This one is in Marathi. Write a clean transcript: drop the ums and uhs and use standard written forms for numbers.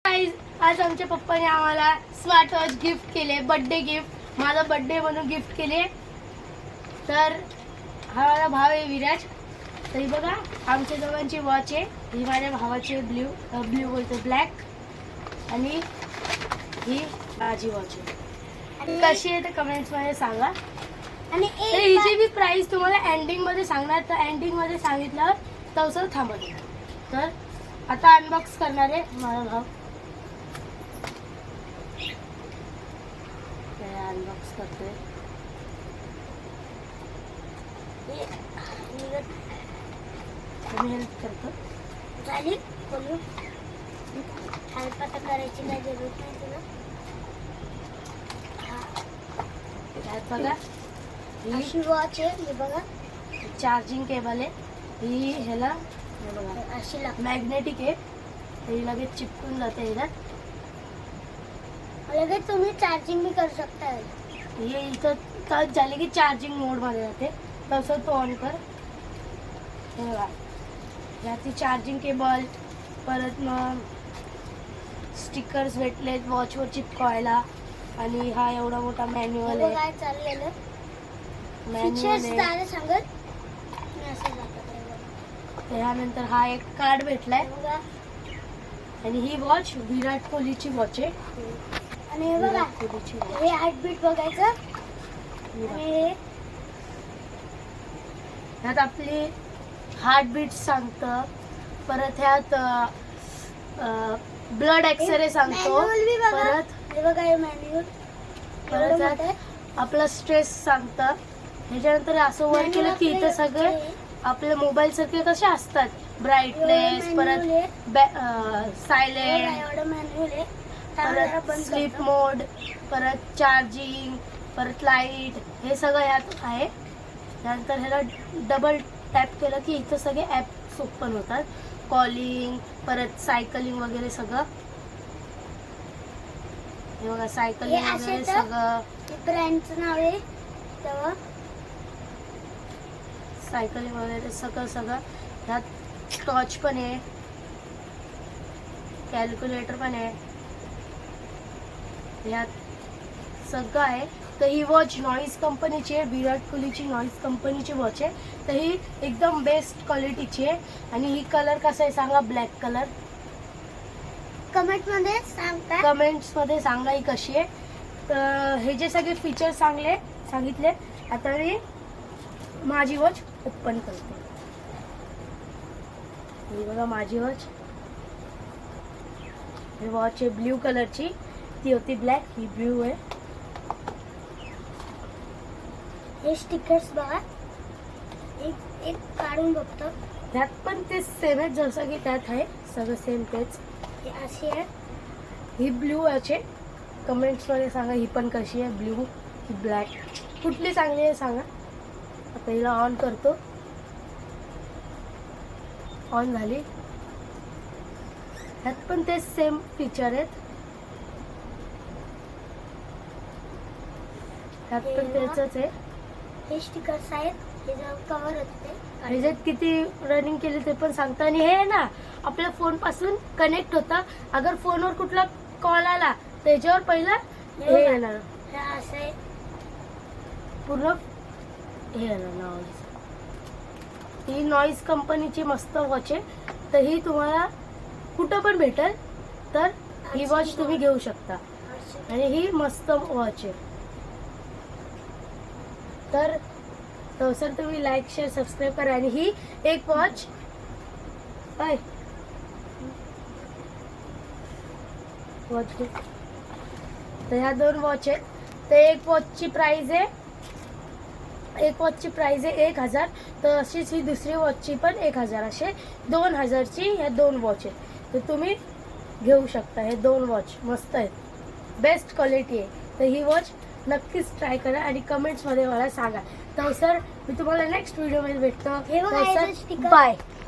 आज आमच्या पप्पाने आम्हाला स्मार्ट वॉच गिफ्ट केले, बर्थडे गिफ्ट, माझा बर्थडे म्हणून गिफ्ट केले। तर हा माझा भाव आहे विराज। तरी बघा आमच्या दोघांची वॉच आहे, ही माझ्या भावाची ब्ल्यू बोलतो ब्लॅक, आणि ही माझी वॉच आहे। कशी आहे ते कमेंट्स मध्ये सांगा। आणि हिची बी प्राइस तुम्हाला एंडिंग मध्ये सांगणार, तर एंडिंग मध्ये सांगितल्यावर तसं थांबत। तर आता अनबॉक्स करणार आहे माझा भाव। अनबॉक्स करते, हेल्प करतो। झाली बोलू, हेल्प आता करायची काय जरूरत नाही तुला। बघा ही वॉच आहे, हे बघा चार्जिंग केबल आहे, ही ह्याला बघा अशी लागते, मॅग्नेटिक आहे, ही लगेच चिपकून जाते ह्याला। लगेच तुम्ही चार्जिंग भी करू शकता। हे इथं टच झाले की चार्जिंग मोड मध्ये जाते, तसं तो ऑन कर। हे बघा याची चार्जिंग केबल, परत मग स्टिकर्स भेटलेत वॉचवर चिपकवायला, आणि हा एवढा मोठा मॅन्युअल आहे। काय चाललेलं मॅन्युअल आहे। सांगत त्यानंतर हा एक कार्ड भेटलाय, आणि ही वॉच विराट कोहलीची वॉच आहे। आणि हे बघा हे हार्टबीट बघायचं, आणि ह्यात आपली हार्टबीट सांगतं, परत ह्यात ब्लड एक्सरे सांगतो, परत हे बघा हे मॅन्युअल, परत ह्यात आपला स्ट्रेस सांगतं। ह्याच्यानंतर असं वर केलं की इथं सगळे आपल्या मोबाईल सारखे कसे असतात, ब्राईटनेस, परत सायलेंट, परत स्लीप मोड, परत चार्जिंग, परत लाईट, हे सगळं यात आहे। त्यानंतर ह्याला डबल टॅप केलं की इथं सगळे ॲप्स ओपन होतात, कॉलिंग, परत सायकलिंग वगैरे सगळं। हे बघा सायकलिंग वगैरे सगळं, ब्रँडचं नाव आहे तेव्हा सायकलिंग वगैरे सगळं। ह्यात टॉर्च पण आहे, कॅल्क्युलेटर पण आहे, ह्यात सगळं आहे। तर ही वॉच नॉईस कंपनीची आहे, विराट कोहलीची नॉईस कंपनीची वॉच आहे। तर ही एकदम बेस्ट क्वालिटीची आहे। आणि ही कलर कसा आहे सांगा, ब्लॅक कलर। कमेंट मध्ये सांगा, कमेंट्स मध्ये सांगा ही कशी आहे। तर हे जे सगळे फीचर्स सांगितले, आता मी माझी वॉच ओपन करते। ही बघा माझी वॉच, ही वॉच आहे ब्ल्यू कलरची, ती होती ब्लॅक, ही ब्ल्यू आहे। हे स्टिकर्स बघा, एक काढून बघतो, त्यात पण ते सेम आहे जसं की त्यात आहे, सगळं सेम तेच। हे अशी आहे, ही ब्ल्यू आहे। कमेंट्स मध्ये सांगा ही पण कशी आहे, ब्ल्यू की ब्लॅक, कुठली चांगली आहे सांगा। आता हिला ऑन करतो, ऑन झाली। ह्यात पण ते सेम फीचर आहेत, ह्यात पण त्याच आहे। हे स्टिकर्स आहेत, हे जर कव्हर होते, ह्याच्यात किती रनिंग केली ते पण सांगतं। आणि हे ना आपल्या फोन पासून कनेक्ट होतं, अगर फोनवर कुठला कॉल आला तर याच्यावर पहिला हे येणार, असे पूर्ण हे येणार नाव। ही नॉईस कंपनीची मस्त वॉच आहे, तर ही तुम्हाला कुठं पण भेटेल, तर ही वॉच तुम्ही घेऊ शकता, आणि ही मस्त वॉच आहे। तर सर तुम्ही लाईक शेअर सबस्क्राईब करा। आणि ही एक वॉच तर ह्या दोन वॉच आहेत। तर एक वॉचची प्राइस आहे 1000, तर अशीच ही दुसरी वॉचची पण 1000, असे 2000ची ह्या दोन वॉच आहेत। तर तुम्ही घेऊ शकता, हे दोन वॉच मस्त आहेत, बेस्ट क्वालिटी आहे। तर ही वॉच नक्कीच ट्राय करा आणि कमेंट्स मध्ये मला सांगा। तर सर मी तुम्हाला नेक्स्ट व्हिडिओ मध्ये भेटतो। बाय।